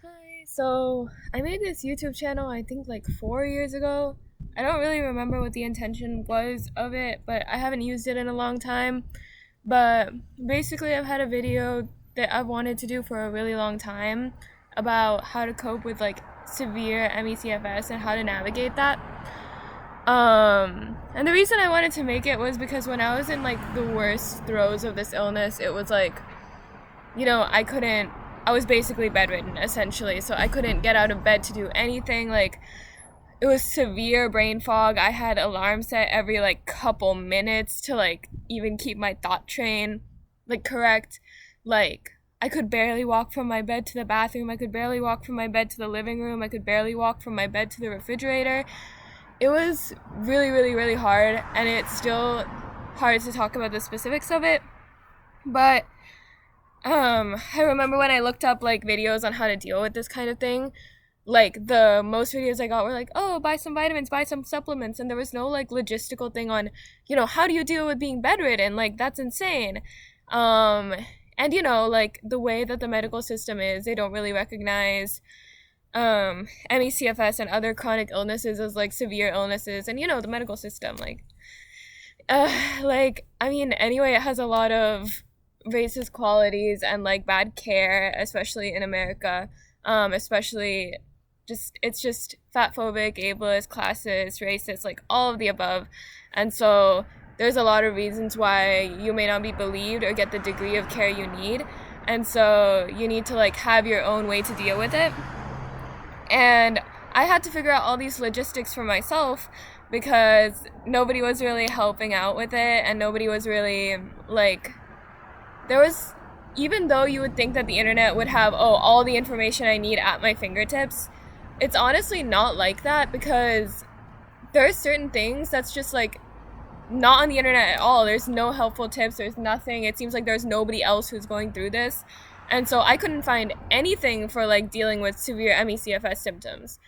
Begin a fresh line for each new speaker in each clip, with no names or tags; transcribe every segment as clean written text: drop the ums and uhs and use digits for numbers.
Hi, so I made this YouTube channel I think like 4 years ago. I don't really remember what the intention was of it, but I haven't used it in a long time. But basically, I've had a video that I've wanted to do for a really long time about how to cope with like severe MECFS and how to navigate that. And the reason I wanted to make it was because when I was in like the worst throes of this illness, it was like I was basically bedridden essentially, so I couldn't get out of bed to do anything. Like, it was severe brain fog. I had alarms set every like couple minutes to like even keep my thought train like correct. Like, I could barely walk from my bed to the bathroom. I could barely walk from my bed to the living room. I could barely walk from my bed to the refrigerator. It was really, really, really hard, and it's still hard to talk about the specifics of it. But I remember when I looked up like videos on how to deal with this kind of thing, like the most videos I got were like, oh, buy some vitamins, buy some supplements, and there was no like logistical thing on, how do you deal with being bedridden? Like, that's insane. Um, and like the way that the medical system is, they don't really recognize MECFS and other chronic illnesses as like severe illnesses, and the medical system, I mean, anyway, it has a lot of racist qualities and like bad care, especially in America. Especially just it's just fat phobic, ableist, classist, racist, like all of the above. And so there's a lot of reasons why you may not be believed or get the degree of care you need. And so you need to like have your own way to deal with it. And I had to figure out all these logistics for myself because nobody was really helping out with it, and nobody was really like there was even though you would think that the internet would have all the information I need at my fingertips, it's honestly not like that, because there are certain things that's just like not on the internet at all. There's no helpful tips, there's nothing. It seems like there's nobody else who's going through this. And so I couldn't find anything for like dealing with severe MECFS symptoms,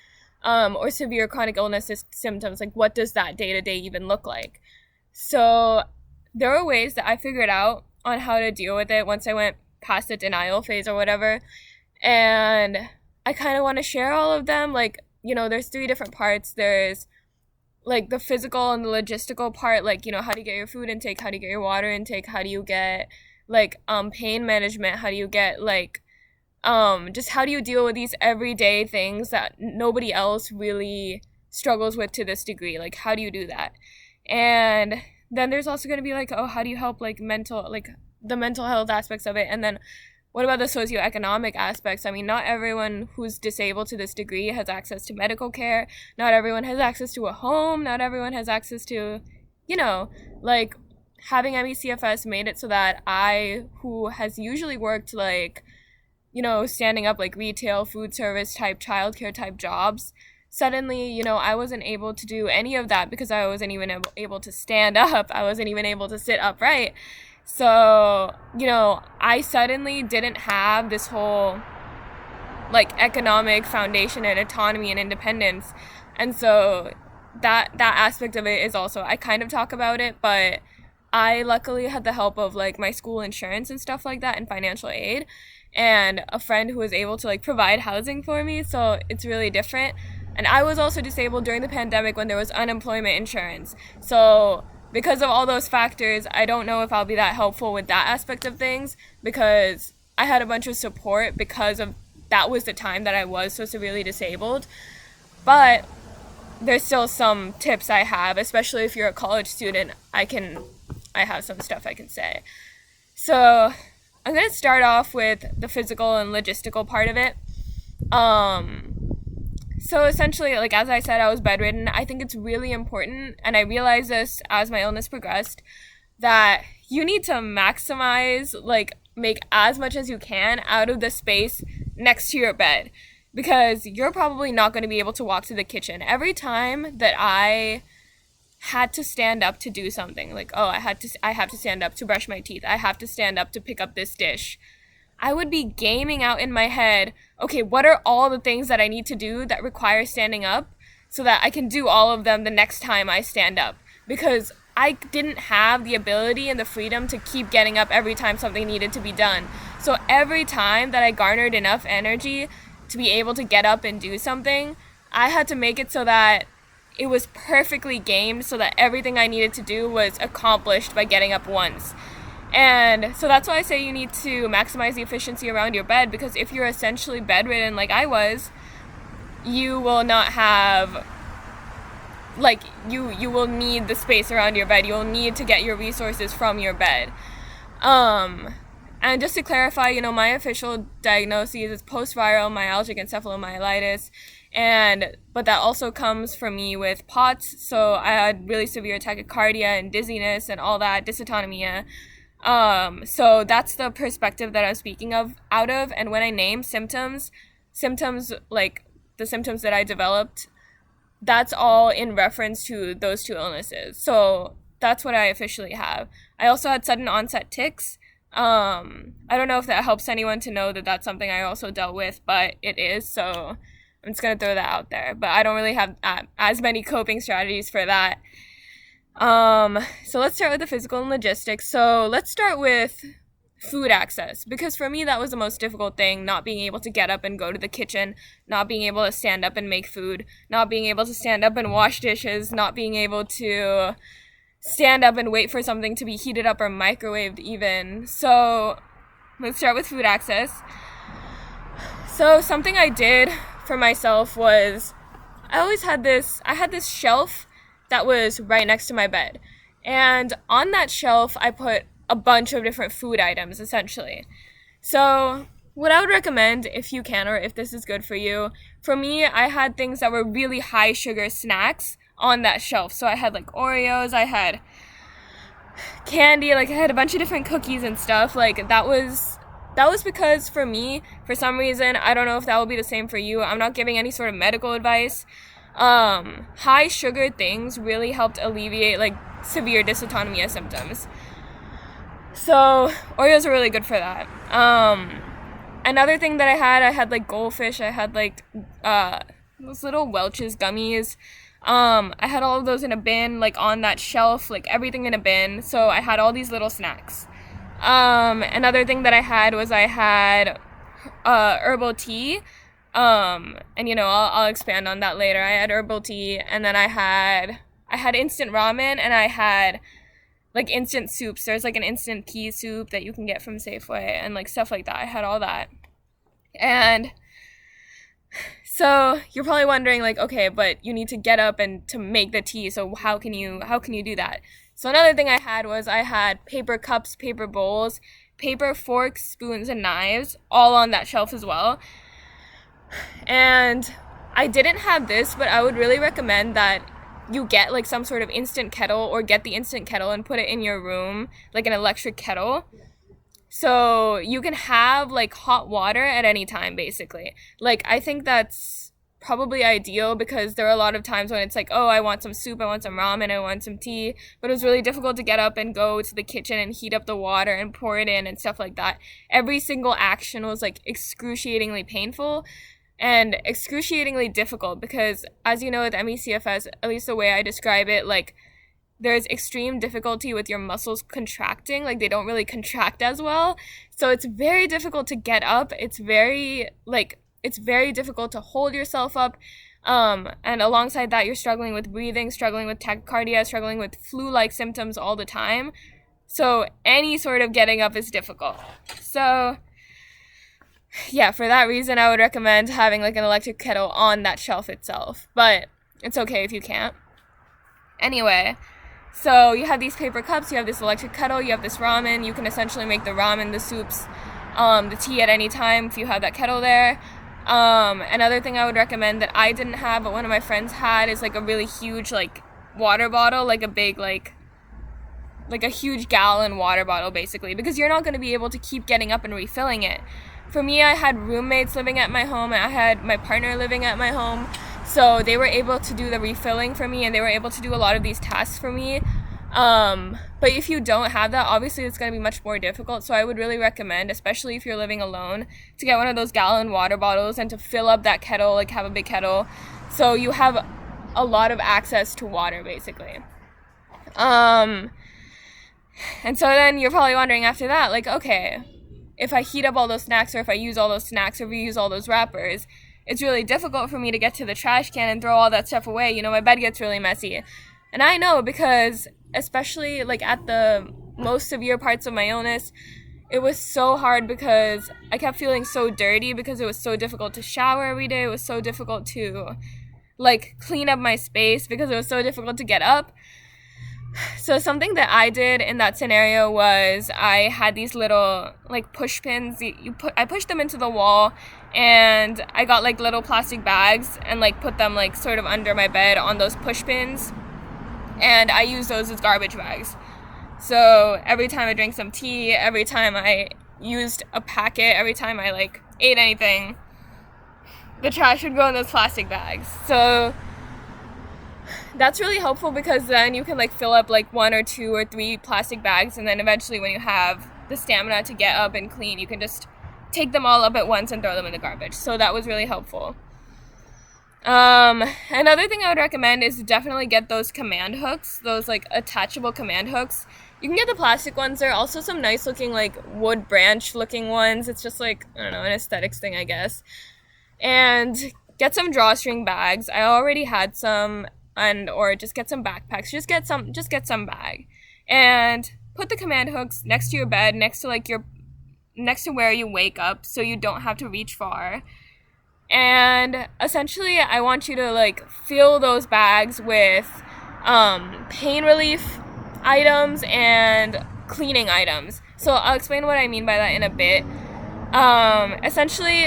or severe chronic illness symptoms. Like, what does that day to day even look like? So there were ways that I figured out on how to deal with it once I went past the denial phase or whatever. And I kind of want to share all of them. Like, there's three different parts. There's like the physical and the logistical part, like, how do you get your food intake? How do you get your water intake? How do you get like pain management? How do you get like just how do you deal with these everyday things that nobody else really struggles with to this degree? Like, how do you do that? And then there's also going to be like, how do you help like the mental health aspects of it? And then what about the socioeconomic aspects? I mean, not everyone who's disabled to this degree has access to medical care. Not everyone has access to a home. Not everyone has access to, like, having MECFS made it so that I, who has usually worked like, standing up like retail, food service type, childcare type jobs, suddenly, I wasn't able to do any of that because I wasn't even able to stand up. I wasn't even able to sit upright. So, I suddenly didn't have this whole like economic foundation and autonomy and independence. And so that aspect of it is also, I kind of talk about it, but I luckily had the help of like my school insurance and stuff like that and financial aid, and a friend who was able to like provide housing for me. So it's really different. And I was also disabled during the pandemic when there was unemployment insurance. So because of all those factors, I don't know if I'll be that helpful with that aspect of things, because I had a bunch of support because of that was the time that I was so severely disabled. But there's still some tips I have, especially if you're a college student. I have some stuff I can say. So I'm going to start off with the physical and logistical part of it. So essentially, like, as I said, I was bedridden. I think it's really important, and I realized this as my illness progressed, that you need to maximize, like, make as much as you can out of the space next to your bed, because you're probably not going to be able to walk to the kitchen. Every time that I had to stand up to do something, like, I have to stand up to brush my teeth, I have to stand up to pick up this dish, I would be gaming out in my head, okay, what are all the things that I need to do that require standing up so that I can do all of them the next time I stand up? Because I didn't have the ability and the freedom to keep getting up every time something needed to be done. So every time that I garnered enough energy to be able to get up and do something, I had to make it so that it was perfectly gamed so that everything I needed to do was accomplished by getting up once. And so that's why I say you need to maximize the efficiency around your bed, because if you're essentially bedridden like I was, you will not have, like, you will need the space around your bed. You'll need to get your resources from your bed. And just to clarify, my official diagnosis is post-viral myalgic encephalomyelitis, but that also comes from me with POTS, so I had really severe tachycardia and dizziness and all that, dysautonomia. So that's the perspective that I'm speaking out of, and when I name symptoms like the symptoms that I developed, that's all in reference to those two illnesses. So that's what I officially have. I also had sudden onset tics. I don't know if that helps anyone to know that that's something I also dealt with, but it is, so I'm just going to throw that out there. But I don't really have as many coping strategies for that. So let's start with the physical and logistics. So let's start with food access, because for me that was the most difficult thing, not being able to get up and go to the kitchen, not being able to stand up and make food, not being able to stand up and wash dishes, not being able to stand up and wait for something to be heated up or microwaved even. So let's start with food access. So something I did for myself was I had this shelf that was right next to my bed. And on that shelf, I put a bunch of different food items, essentially. So what I would recommend, if you can, or if this is good for you, for me, I had things that were really high sugar snacks on that shelf. So I had like Oreos, I had candy, like I had a bunch of different cookies and stuff. Like that was because for me, for some reason, I don't know if that will be the same for you, I'm not giving any sort of medical advice, high sugar things really helped alleviate like severe dysautonomia symptoms. So Oreos are really good for that. Another thing that I had like goldfish, I had like those little Welch's gummies. I had all of those in a bin, like on that shelf, like everything in a bin. So I had all these little snacks. Another thing that I had was herbal tea. And I'll expand on that later. I had herbal tea, and then I had instant ramen, and I had like instant soups. There's like an instant pea soup that you can get from Safeway and like stuff like that. I had all that. And so you're probably wondering like, okay, but you need to get up and to make the tea. So how can you do that? So another thing I had paper cups, paper bowls, paper forks, spoons, and knives, all on that shelf as well. And I didn't have this, but I would really recommend that you get like some sort of instant kettle, or get the instant kettle and put it in your room, like an electric kettle. So you can have like hot water at any time, basically. Like I think that's probably ideal, because there are a lot of times when it's like, oh, I want some soup, I want some ramen, I want some tea, but it was really difficult to get up and go to the kitchen and heat up the water and pour it in and stuff like that. Every single action was like excruciatingly painful and excruciatingly difficult, because as you know with ME/CFS, at least the way I describe it, like there's extreme difficulty with your muscles contracting, like they don't really contract as well. So it's very difficult to get up. It's very difficult to hold yourself up. And alongside that, you're struggling with breathing, struggling with tachycardia, struggling with flu-like symptoms all the time. So any sort of getting up is difficult. So yeah, for that reason, I would recommend having like an electric kettle on that shelf itself, but it's okay if you can't. Anyway, so you have these paper cups, you have this electric kettle, you have this ramen. You can essentially make the ramen, the soups, the tea at any time if you have that kettle there. Another thing I would recommend that I didn't have, but one of my friends had, is like a really huge like water bottle, like a big like a huge gallon water bottle, basically, because you're not going to be able to keep getting up and refilling it. For me, I had roommates living at my home, and I had my partner living at my home, so they were able to do the refilling for me, and they were able to do a lot of these tasks for me. But if you don't have that, obviously it's going to be much more difficult, so I would really recommend, especially if you're living alone, to get one of those gallon water bottles and to fill up that kettle, like have a big kettle, so you have a lot of access to water, basically. And so then you're probably wondering after that, like, okay, if I heat up all those snacks, or if I use all those snacks, or reuse all those wrappers, it's really difficult for me to get to the trash can and throw all that stuff away. You know, my bed gets really messy. And I know, because especially like at the most severe parts of my illness, it was so hard because I kept feeling so dirty because it was so difficult to shower every day. It was so difficult to like clean up my space because it was so difficult to get up. So something that I did in that scenario was I had these little like push pins. I pushed them into the wall, and I got like little plastic bags and like put them like sort of under my bed on those push pins, and I use those as garbage bags. So every time I drank some tea, every time I used a packet, every time I like ate anything, the trash would go in those plastic bags. So that's really helpful because then you can like fill up like 1 or 2 or 3 plastic bags, and then eventually when you have the stamina to get up and clean, you can just take them all up at once and throw them in the garbage. So that was really helpful. Another thing I would recommend is definitely get those command hooks, those like attachable command hooks. You can get the plastic ones. There are also some nice looking like wood branch looking ones. It's just like, I don't know, an aesthetics thing, I guess. And get some drawstring bags. I already had some, or just get some backpacks. Just get some bag. And put the command hooks next to your bed, next to where you wake up, so you don't have to reach far. And essentially, I want you to like fill those bags with pain relief items and cleaning items. So I'll explain what I mean by that in a bit. Essentially,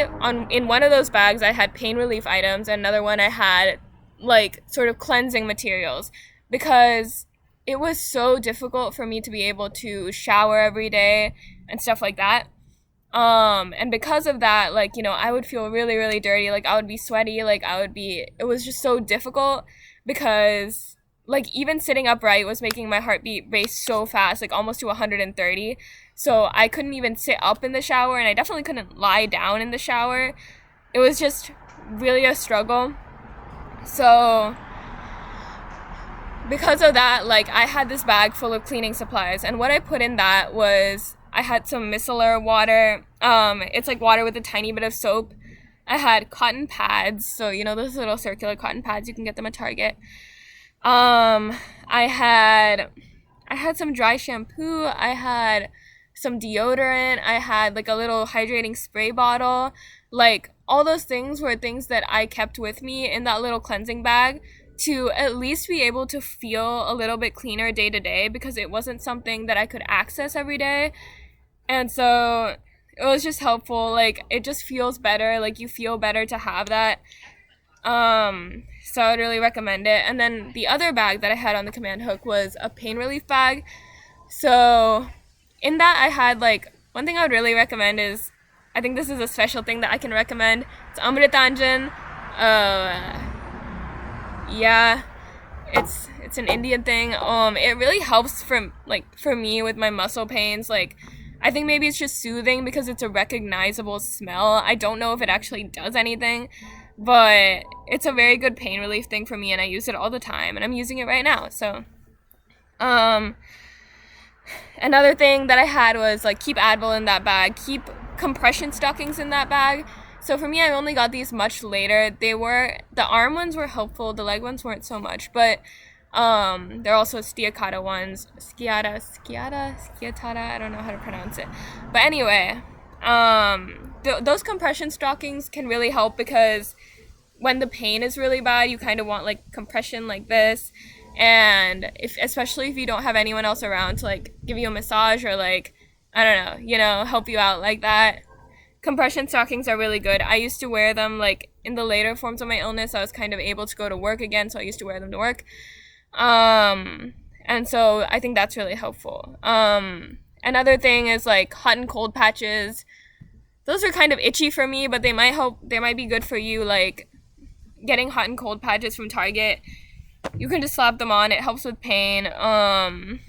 in one of those bags, I had pain relief items, and another one I had like sort of cleansing materials, because it was so difficult for me to be able to shower every day and stuff like that. And because of that, like, you know, I would feel really, really dirty. Like, I would be sweaty. Like, it was just so difficult because, like, even sitting upright was making my heartbeat race so fast, like, almost to 130. So I couldn't even sit up in the shower, and I definitely couldn't lie down in the shower. It was just really a struggle. So because of that, like, I had this bag full of cleaning supplies, and what I put in that was I had some micellar water. It's like water with a tiny bit of soap. I had cotton pads, so you know those little circular cotton pads, you can get them at Target. I had some dry shampoo. I had some deodorant. I had like a little hydrating spray bottle. Like, all those things were things that I kept with me in that little cleansing bag to at least be able to feel a little bit cleaner day to day, because it wasn't something that I could access every day. And so it was just helpful. Like, it just feels better. Like, you feel better to have that. So I would really recommend it. And then the other bag that I had on the command hook was a pain relief bag. So in that, I had like, one thing I would really recommend is, I think this is a special thing that I can recommend. It's Amritanjan. Yeah, it's an Indian thing. It really helps for me with my muscle pains. Like, I think maybe it's just soothing because it's a recognizable smell. I don't know if it actually does anything, but it's a very good pain relief thing for me, and I use it all the time, and I'm using it right now. So, another thing that I had was like, keep Advil in that bag, keep compression stockings in that bag. So for me, I only got these much later. The arm ones were helpful, the leg ones weren't so much, but there are also Stiacata ones. Sciata, I don't know how to pronounce it. But anyway, those compression stockings can really help, because when the pain is really bad, you kind of want like compression like this. And especially if you don't have anyone else around to like give you a massage or like, I don't know, you know, help you out like that, compression stockings are really good. I used to wear them like in the later forms of my illness. I was kind of able to go to work again, so I used to wear them to work. And so I think that's really helpful. Another thing is like hot and cold patches. Those are kind of itchy for me, but they might be good for you. Like, getting hot and cold patches from Target, you can just slap them on. It helps with pain. I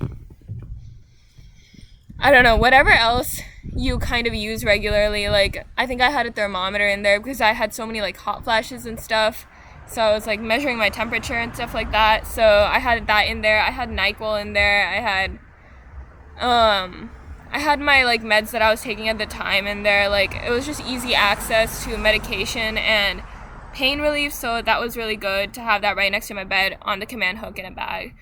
don't know, whatever else you kind of use regularly. Like, I think I had a thermometer in there because I had so many like hot flashes and stuff. So I was like measuring my temperature and stuff like that. So I had that in there. I had NyQuil in there. I had I had my like meds that I was taking at the time, and they're like, it was just easy access to medication and pain relief, so that was really good to have that right next to my bed on the command hook in a bag.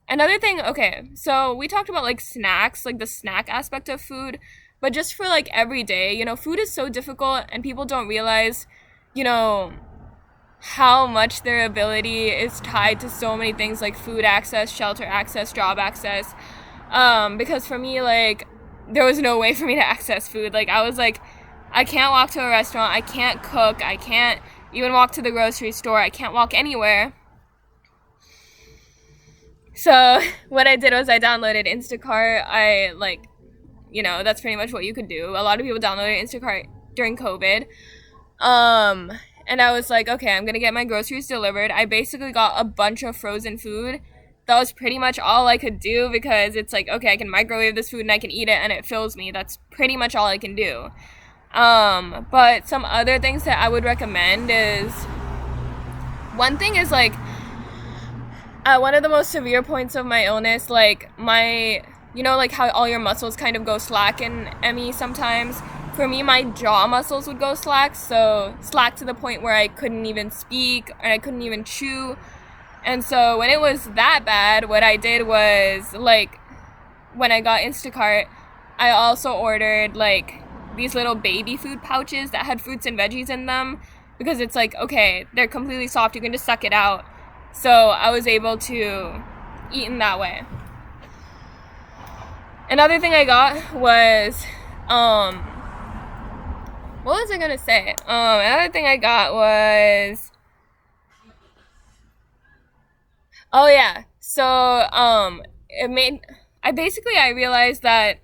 Another thing, okay, so we talked about like snacks, like the snack aspect of food, but just for like every day, you know, food is so difficult and people don't realize, you know, how much their ability is tied to so many things like food access, shelter access, job access. Because for me, like, there was no way for me to access food. Like, I was like, I can't walk to a restaurant, I can't cook, I can't even walk to the grocery store, I can't walk anywhere. So what I did was I downloaded Instacart. I like, you know, that's pretty much what you could do. A lot of people downloaded Instacart during COVID. And I was like, okay, I'm gonna get my groceries delivered. I basically got a bunch of frozen food. That was pretty much all I could do because it's like, okay, I can microwave this food and I can eat it and it fills me. That's pretty much all I can do. But some other things that I would recommend is, one thing is like, one of the most severe points of my illness, like my, you know, like how all your muscles kind of go slack in ME sometimes. For me, my jaw muscles would go slack, so slack to the point where I couldn't even speak and I couldn't even chew. And so when it was that bad, what I did was, like, when I got Instacart, I also ordered like these little baby food pouches that had fruits and veggies in them, because it's like, okay, they're completely soft, you can just suck it out. So I was able to eat in that way. Another thing I got was, what was I gonna say? Another thing I got was, oh yeah, so, I realized that,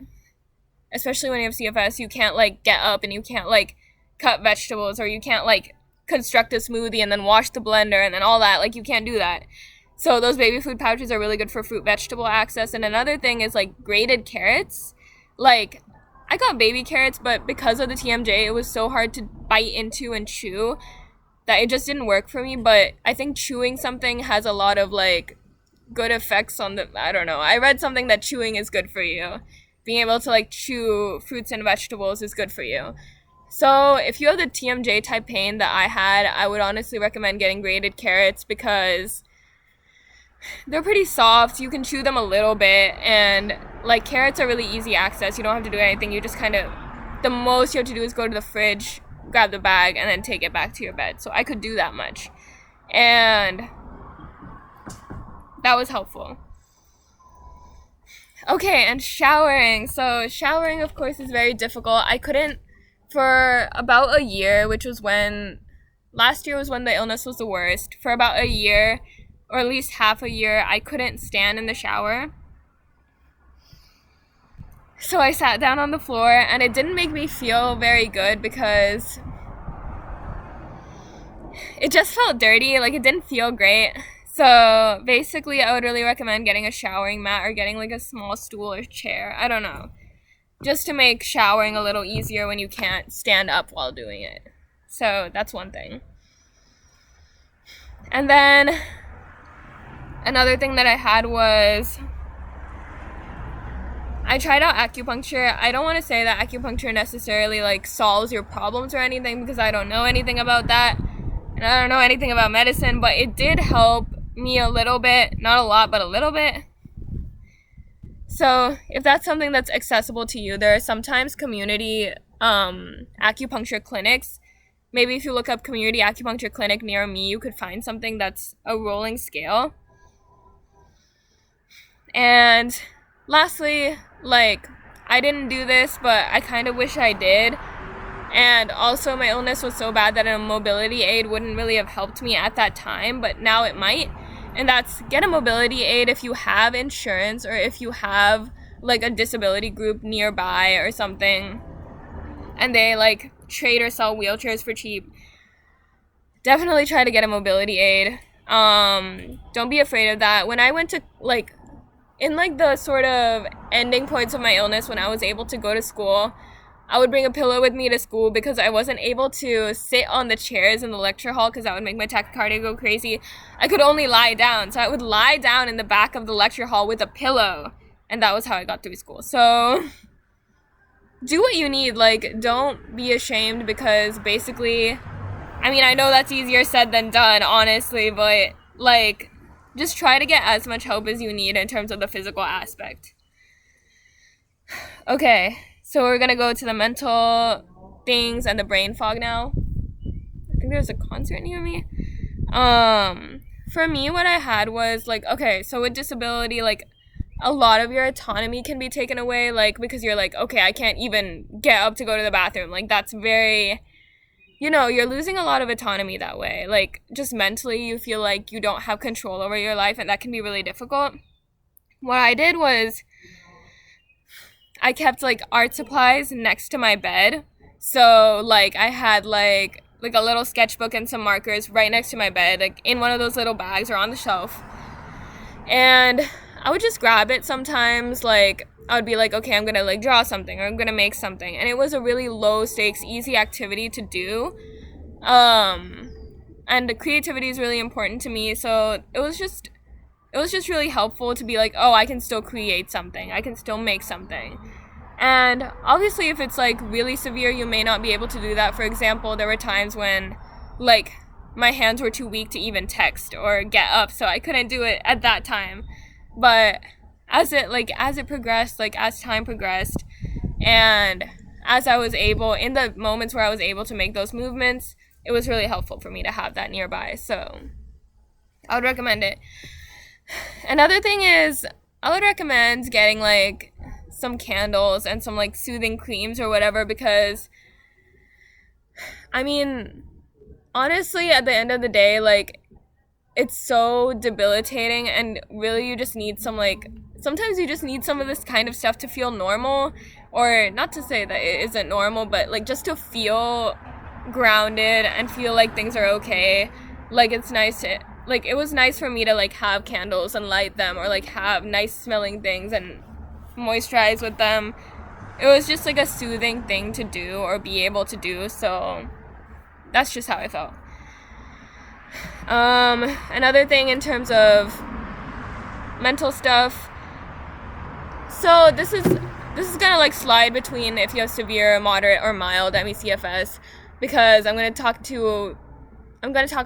especially when you have CFS, you can't, like, get up and you can't, like, cut vegetables, or you can't, like, construct a smoothie and then wash the blender and then all that. Like, you can't do that. So those baby food pouches are really good for fruit vegetable access. And another thing is, like, grated carrots. Like, I got baby carrots, but because of the TMJ, it was so hard to bite into and chew that it just didn't work for me. But I think chewing something has a lot of, like, good effects on the, I don't know. I read something that chewing is good for you. Being able to, like, chew fruits and vegetables is good for you. So if you have the TMJ type pain that I had, I would honestly recommend getting grated carrots because they're pretty soft. You can chew them a little bit, and like, carrots are really easy access. You don't have to do anything. You just kind of, the most you have to do is go to the fridge, grab the bag, and then take it back to your bed. So I could do that much. And that was helpful. Okay, and showering. So showering, of course, is very difficult. I couldn't, for about a year, which was when, last year was when the illness was the worst. For about a year, or at least half a year, I couldn't stand in the shower. So I sat down on the floor, and it didn't make me feel very good because it just felt dirty. Like, it didn't feel great. So basically, I would really recommend getting a showering mat or getting like a small stool or chair. I don't know. Just to make showering a little easier when you can't stand up while doing it. So that's one thing. And then another thing that I had was, I tried out acupuncture. I don't want to say that acupuncture necessarily like solves your problems or anything, because I don't know anything about that. And I don't know anything about medicine, but it did help me a little bit. Not a lot, but a little bit. So if that's something that's accessible to you, there are sometimes community acupuncture clinics. Maybe if you look up community acupuncture clinic near me, you could find something that's a rolling scale. And lastly, like, I didn't do this, but I kind of wish I did. And also my illness was so bad that a mobility aid wouldn't really have helped me at that time, but now it might. And that's, get a mobility aid if you have insurance, or if you have like a disability group nearby or something, and they like trade or sell wheelchairs for cheap. Definitely try to get a mobility aid. Don't be afraid of that. When I went to like, in like the sort of ending points of my illness, when I was able to go to school, I would bring a pillow with me to school because I wasn't able to sit on the chairs in the lecture hall because that would make my tachycardia go crazy. I could only lie down. So I would lie down in the back of the lecture hall with a pillow and that was how I got through school. So do what you need. Like, don't be ashamed, because basically, I mean, I know that's easier said than done, honestly, but like, just try to get as much help as you need in terms of the physical aspect. Okay, so we're gonna go to the mental things and the brain fog now. I think there's a concert near me. For me, what I had was like, okay, so with disability, like, a lot of your autonomy can be taken away, like, because you're like, okay, I can't even get up to go to the bathroom. Like, that's very, you're losing a lot of autonomy that way. Like, just mentally, you feel like you don't have control over your life, and that can be really difficult. What I did was I kept, like, art supplies next to my bed. So, like, I had, like a little sketchbook and some markers right next to my bed, like, in one of those little bags or on the shelf. And I would just grab it sometimes. Like, I would be like, okay, I'm gonna, like, draw something, or I'm gonna make something. And it was a really low stakes, easy activity to do. And the creativity is really important to me. So it was just really helpful to be like, oh, I can still create something. I can still make something. And obviously, if it's, like, really severe, you may not be able to do that. For example, there were times when, like, my hands were too weak to even text or get up, so I couldn't do it at that time. But as it progressed, like, as time progressed, and as I was able, in the moments where I was able to make those movements, it was really helpful for me to have that nearby. So I would recommend it. Another thing is, I would recommend getting, like, some candles and some, like, soothing creams or whatever, because, I mean, honestly, at the end of the day, like, it's so debilitating, and really you just need some, like, sometimes you just need some of this kind of stuff to feel normal, or not to say that it isn't normal, but, like, just to feel grounded and feel like things are okay. Like, it's nice to, like, it was nice for me to, like, have candles and light them, or, like, have nice smelling things and moisturize with them. It was just, like, a soothing thing to do or be able to do. So that's just how I felt. Another thing in terms of mental stuff, so this is gonna, like, slide between if you have severe, moderate, or mild CFS, because I'm gonna talk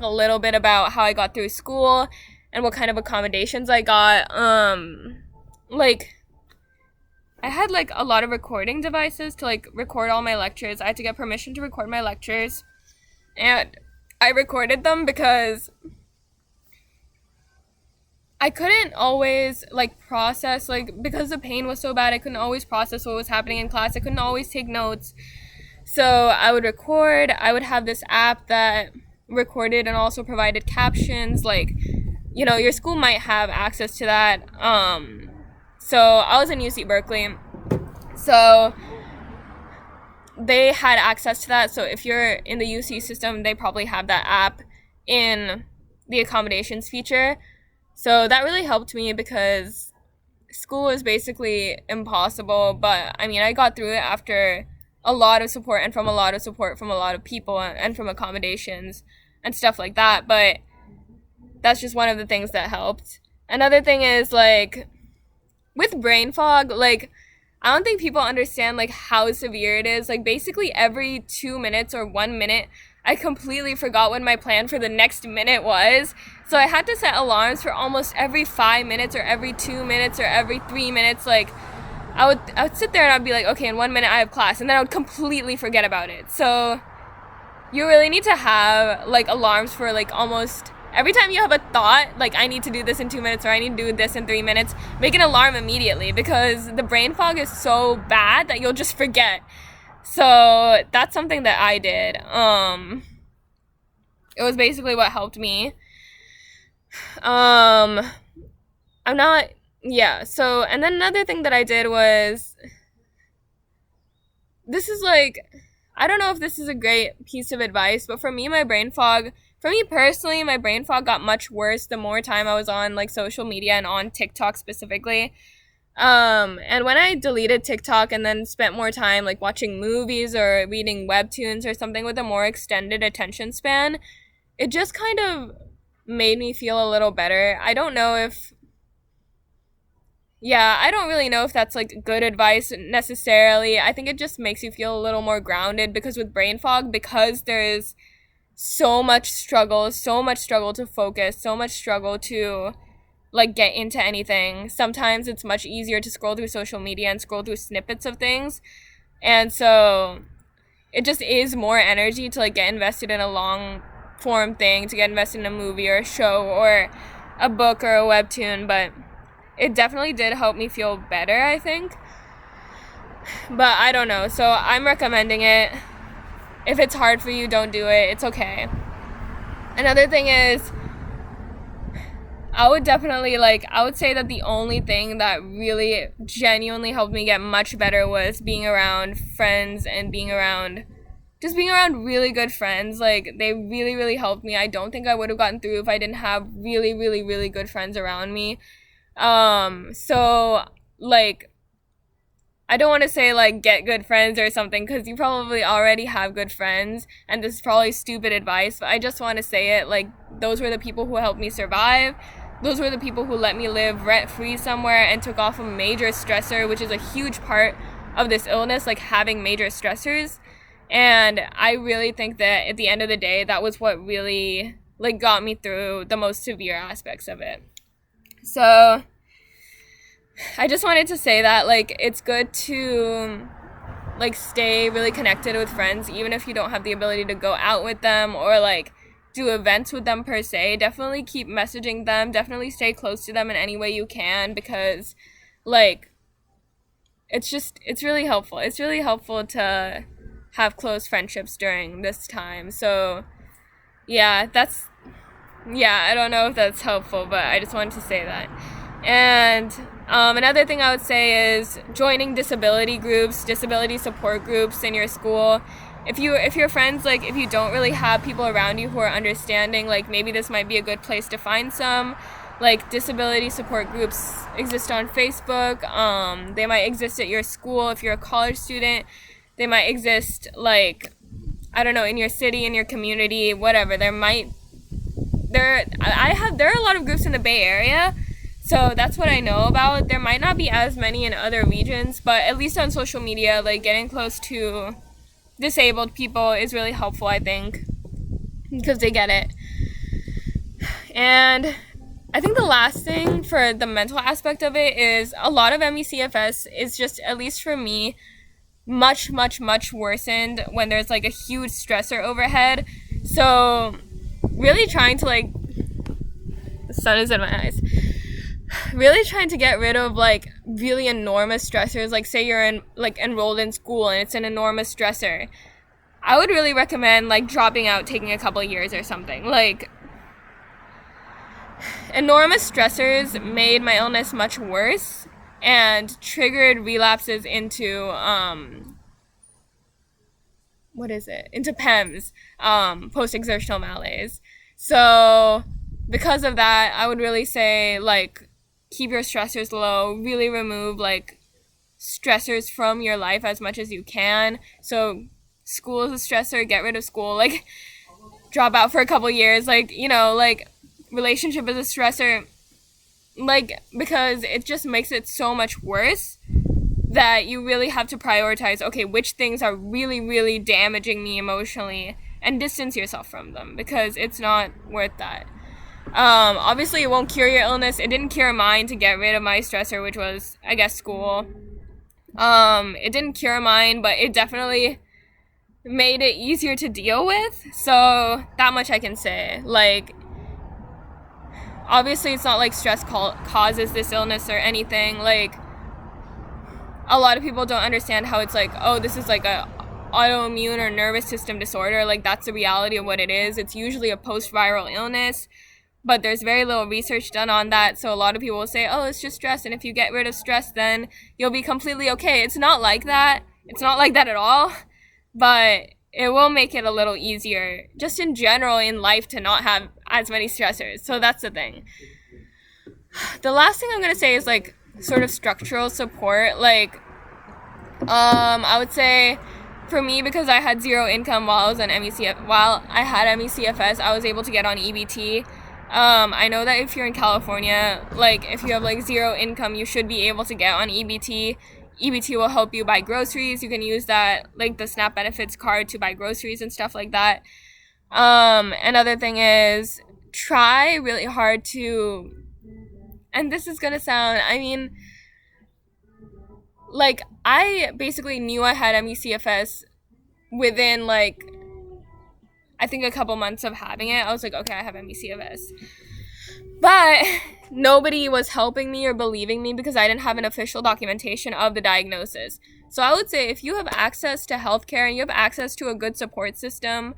a little bit about how I got through school and what kind of accommodations I got. Like, I had, like, a lot of recording devices to, like, record all my lectures. I had to get permission to record my lectures, and I recorded them because I couldn't always, like, process, like, because the pain was so bad, I couldn't always process what was happening in class. I couldn't always take notes. So I would record. I would have this app that recorded and also provided captions. Like, your school might have access to that. So I was in UC Berkeley, so they had access to that. So if you're in the UC system, they probably have that app in the accommodations feature. So that really helped me, because school was basically impossible. But, I mean, I got through it after a lot of support, and from a lot of support from a lot of people, and from accommodations and stuff like that. But that's just one of the things that helped. Another thing is, like, with brain fog, like, I don't think people understand, like, how severe it is. Like, basically every 2 minutes or 1 minute, I completely forgot what my plan for the next minute was. So I had to set alarms for almost every 5 minutes, or every 2 minutes, or every 3 minutes. Like, I would sit there and I'd be like, okay, in 1 minute I have class, and then I would completely forget about it. So you really need to have, like, alarms for, like, almost every time you have a thought, like, I need to do this in 2 minutes, or I need to do this in 3 minutes, make an alarm immediately, because the brain fog is so bad that you'll just forget. So that's something that I did. It was basically what helped me. So, and then another thing that I did was, this is, like, I don't know if this is a great piece of advice, but for me personally, my brain fog got much worse the more time I was on, like, social media and on TikTok specifically. And when I deleted TikTok and then spent more time, like, watching movies or reading webtoons or something with a more extended attention span, it just kind of made me feel a little better. I don't know if Yeah, I don't really know if that's like good advice necessarily. I think it just makes you feel a little more grounded because with brain fog, because there is so much struggle to focus, so much struggle to like get into anything. Sometimes it's much easier to scroll through social media and scroll through snippets of things. And so it just is more energy to like get invested in a long form thing, to get invested in a movie or a show or a book or a webtoon, but it definitely did help me feel better, I think. But I don't know. So I'm recommending it. If it's hard for you, don't do it. It's okay. Another thing is, I would say that the only thing that really genuinely helped me get much better was being around friends and being around really good friends. Like, they really, really helped me. I don't think I would have gotten through if I didn't have really, really, really good friends around me. So, like, I don't want to say, like, get good friends or something, because you probably already have good friends, and this is probably stupid advice, but I just want to say it, like, those were the people who helped me survive. Those were the people who let me live rent-free somewhere and took off a major stressor, which is a huge part of this illness, like, having major stressors. And I really think that at the end of the day, that was what really, like, got me through the most severe aspects of it. So I just wanted to say that, like, it's good to, like, stay really connected with friends, even if you don't have the ability to go out with them or, like, do events with them per se. Definitely keep messaging them. Definitely stay close to them in any way you can, because, like, it's really helpful. It's really helpful to have close friendships during this time. So, yeah, I don't know if that's helpful, but I just wanted to say that. And another thing I would say is joining disability groups, disability support groups in your school. If your friends, like, if you don't really have people around you who are understanding, like, maybe this might be a good place to find some. Like, disability support groups exist on Facebook. They might exist at your school if you're a college student. They might exist, like, I don't know, in your city, in your community, whatever. There are a lot of groups in the Bay Area. So that's what I know about. There might not be as many in other regions, but at least on social media, like, getting close to disabled people is really helpful, I think, because they get it. And I think the last thing for the mental aspect of it is a lot of ME/CFS is just, at least for me, much, much, much worsened when there's, like, a huge stressor overhead. So really trying to, like, the sun is in my eyes. Really trying to get rid of, like, really enormous stressors. Like, say you're enrolled in school and it's an enormous stressor. I would really recommend, like, dropping out, taking a couple of years or something. Like, enormous stressors made my illness much worse and triggered relapses into into PEMS, post-exertional malaise. So because of that, I would really say, like, keep your stressors low, really remove, like, stressors from your life as much as you can. So school is a stressor, get rid of school, like, drop out for a couple years, like, you know, like, relationship is a stressor, like, because it just makes it so much worse that you really have to prioritize, okay, which things are really, really damaging me emotionally, and distance yourself from them, because it's not worth that. Obviously, it won't cure your illness. It didn't cure mine to get rid of my stressor, which was, I guess, school. It didn't cure mine, but it definitely made it easier to deal with. So that much I can say. Like, obviously, it's not like stress causes this illness or anything. Like, a lot of people don't understand how it's like, oh, this is like a autoimmune or nervous system disorder. Like, that's the reality of what it is. It's usually a post-viral illness. But there's very little research done on that, so a lot of people will say, oh, it's just stress, and if you get rid of stress, then you'll be completely okay. It's not like that. It's not like that at all, but it will make it a little easier, just in general in life, to not have as many stressors. So that's the thing. The last thing I'm going to say is, like, sort of structural support. Like, I would say, for me, because I had zero income while I was on while I had ME/CFS, I was able to get on EBT. I know that if you're in California, like if you have like zero income, you should be able to get on EBT. EBT will help you buy groceries. You can use that, like the SNAP benefits card, to buy groceries and stuff like that. Another thing is, try really hard to, and this is gonna sound, I mean, like, I basically knew I had ME/CFS within, like, I think a couple months of having it. I was like, okay, I have ME/CFS. But nobody was helping me or believing me because I didn't have an official documentation of the diagnosis. So I would say if you have access to healthcare and you have access to a good support system,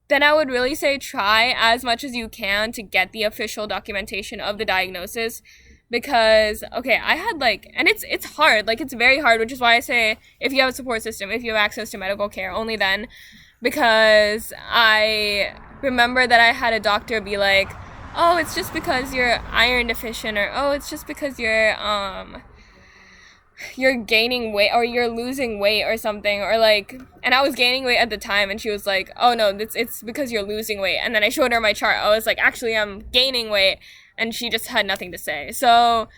then I would really say try as much as you can to get the official documentation of the diagnosis. Because, okay, I had like, and it's hard, like it's very hard, which is why I say if you have a support system, if you have access to medical care, only then. Because I remember that I had a doctor be like, oh, it's just because you're iron deficient, or oh, it's just because you're gaining weight or you're losing weight or something, or like, and I was gaining weight at the time, and she was like, oh no, it's because you're losing weight. And then I showed her my chart. I was like, actually, I'm gaining weight, and she just had nothing to say. So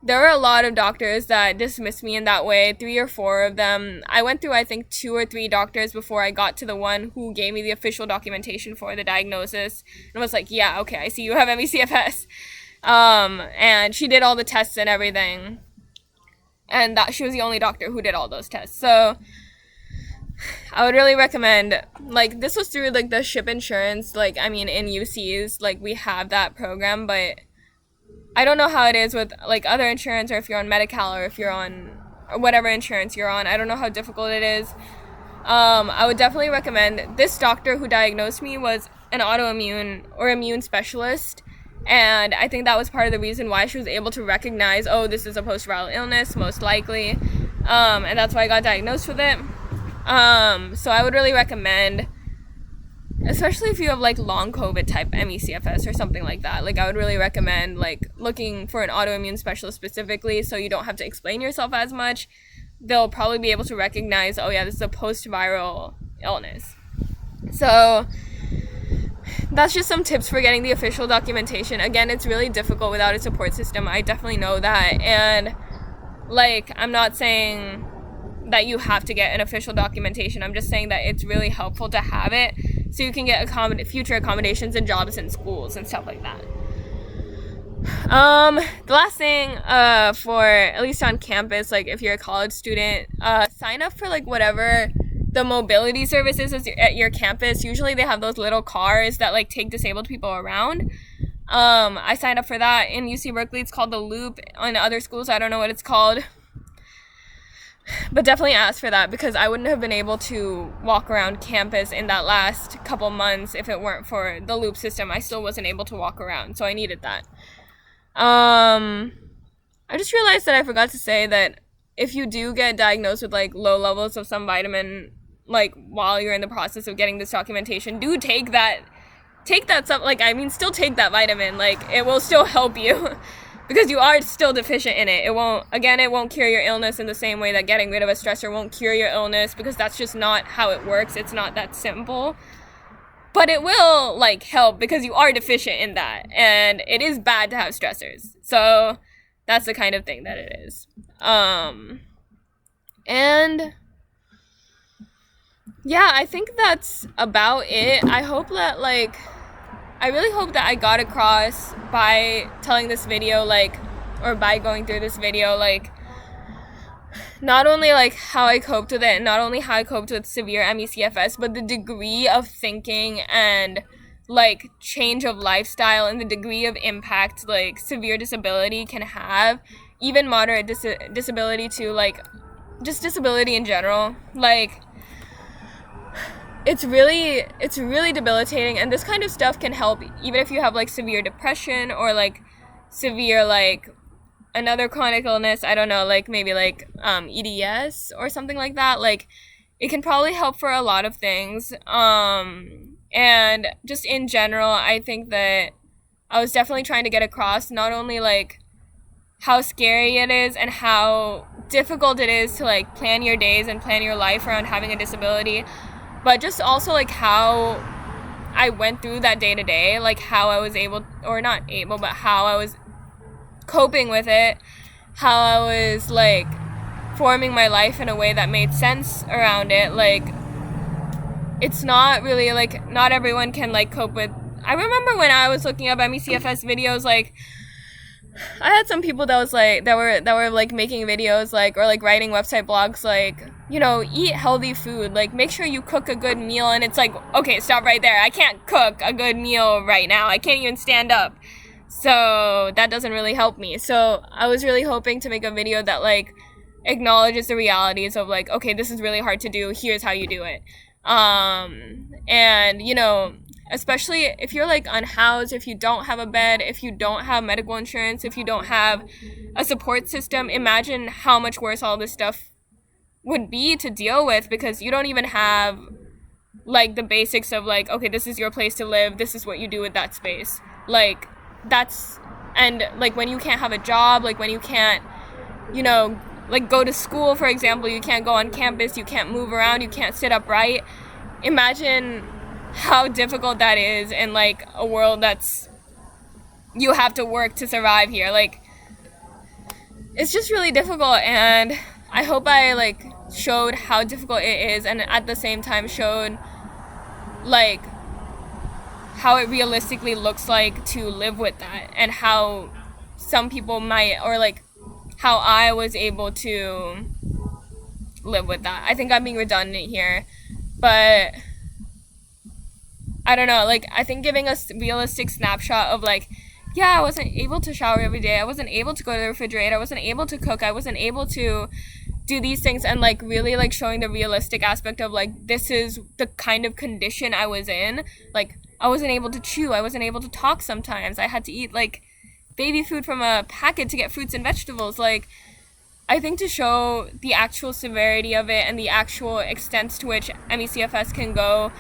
there were a lot of doctors that dismissed me in that way, 3 or 4 of them. I went through, I think, 2 or 3 doctors before I got to the one who gave me the official documentation for the diagnosis. And was like, yeah, okay, I see you have ME/CFS. And she did all the tests and everything. And that she was the only doctor who did all those tests. So I would really recommend, like, this was through, like, the SHIP insurance. Like, I mean, in UCs, like, we have that program, but I don't know how it is with, like, other insurance, or if you're on Medi-Cal, or if you're on or whatever insurance you're on. I don't know how difficult it is. I would definitely recommend, this doctor who diagnosed me was an autoimmune or immune specialist, and I think that was part of the reason why she was able to recognize, oh, this is a post-viral illness, most likely, and that's why I got diagnosed with it. So I would really recommend, especially if you have like long COVID type ME/CFS or something like that, like I would really recommend like looking for an autoimmune specialist specifically, so you don't have to explain yourself as much. They'll probably be able to recognize, oh yeah, this is a post-viral illness. So that's just some tips for getting the official documentation. Again, it's really difficult without a support system. I definitely know that. And like, I'm not saying that you have to get an official documentation. I'm just saying that it's really helpful to have it, so you can get future accommodations and jobs in schools and stuff like that. The last thing, for at least on campus, like if you're a college student, sign up for like whatever the mobility services is at your campus. Usually they have those little cars that like take disabled people around. I signed up for that in UC Berkeley. It's called the Loop. In other schools, I don't know what it's called. But definitely ask for that, because I wouldn't have been able to walk around campus in that last couple months if it weren't for the Loop system. I still wasn't able to walk around, so I needed that. I just realized that I forgot to say that if you do get diagnosed with like low levels of some vitamin, like while you're in the process of getting this documentation, do take that stuff. Like, I mean, still take that vitamin. Like, it will still help you. Because you are still deficient in it. It won't cure your illness in the same way that getting rid of a stressor won't cure your illness, because that's just not how it works. It's not that simple. But it will, like, help because you are deficient in that. And it is bad to have stressors. So that's the kind of thing that it is. And yeah, I think that's about it. I really hope that I got across by telling this video, like, or by going through this video, like, not only, like, how I coped with it, and not only how I coped with severe ME/CFS, but the degree of thinking and, like, change of lifestyle and the degree of impact, like, severe disability can have, even moderate disability too, like, just disability in general. Like, it's really debilitating, and this kind of stuff can help even if you have like severe depression or like severe like another chronic illness. I don't know, like maybe like EDS or something like that. Like, it can probably help for a lot of things. And just in general, I think that I was definitely trying to get across not only like how scary it is and how difficult it is to like plan your days and plan your life around having a disability, but just also like how I went through that day to day, like how I was able, or not able, but how I was coping with it, how I was like forming my life in a way that made sense around it. Like, it's not really like, not everyone can like cope with. I remember when I was looking up CFS videos, like I had some people that was like that were like making videos like, or like writing website blogs like, you know, eat healthy food, like make sure you cook a good meal. And it's like, okay, stop right there. I can't cook a good meal right now. I can't even stand up. So that doesn't really help me. So I was really hoping to make a video that like acknowledges the realities of like, okay, this is really hard to do. Here's how you do it. And you know, especially if you're like unhoused, if you don't have a bed, if you don't have medical insurance, if you don't have a support system, imagine how much worse all this stuff would be to deal with, because you don't even have like the basics of like, okay, this is your place to live, this is what you do with that space. Like that's, and like when you can't have a job, like when you can't, you know, like go to school, for example, you can't go on campus, you can't move around, you can't sit upright. Imagine how difficult that is in like a world that's, you have to work to survive here. Like it's just really difficult, and I hope I like showed how difficult it is, and at the same time showed like how it realistically looks like to live with that, and how some people might, or like how I was able to live with that. I think I'm being redundant here, but I don't know, like I think giving a realistic snapshot of like, yeah, I wasn't able to shower every day, I wasn't able to go to the refrigerator, I wasn't able to cook, I wasn't able to do these things, and like really like showing the realistic aspect of like, this is the kind of condition I was in. Like I wasn't able to chew, I wasn't able to talk sometimes, I had to eat like baby food from a packet to get fruits and vegetables. Like I think to show the actual severity of it and the actual extent to which ME/CFS can go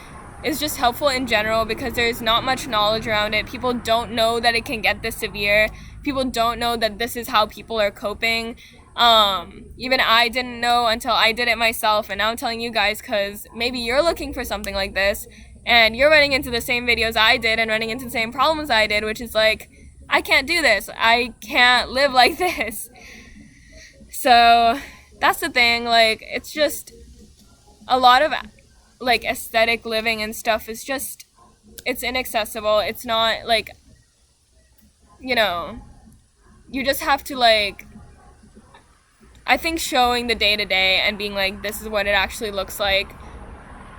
is just helpful in general, because there's not much knowledge around it. People don't know that it can get this severe. People don't know that this is how people are coping. Even I didn't know until I did it myself, and now I'm telling you guys because maybe you're looking for something like this and you're running into the same videos I did and running into the same problems I did, which is like, I can't do this. I can't live like this. So that's the thing. Like, it's just a lot of like aesthetic living and stuff is just, it's inaccessible. It's not like, you know, you just have to like, I think showing the day to day and being like, this is what it actually looks like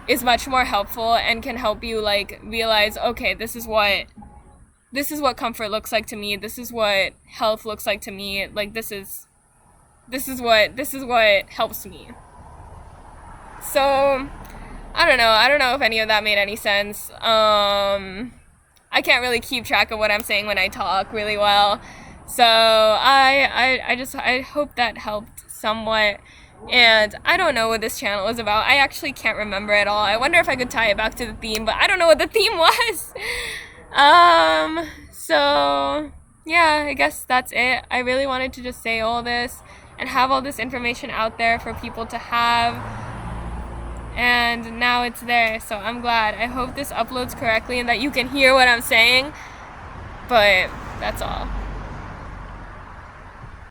is much more helpful, and can help you like realize, okay, this is what comfort looks like to me. This is what health looks like to me. Like this is what helps me. So I don't know if any of that made any sense. I can't really keep track of what I'm saying when I talk really well. So I hope that helped somewhat. And I don't know what this channel is about. I actually can't remember at all. I wonder if I could tie it back to the theme, but I don't know what the theme was. So yeah, I guess that's it. I really wanted to just say all this and have all this information out there for people to have. And now it's there, so I'm glad. I hope this uploads correctly and that you can hear what I'm saying. But that's all.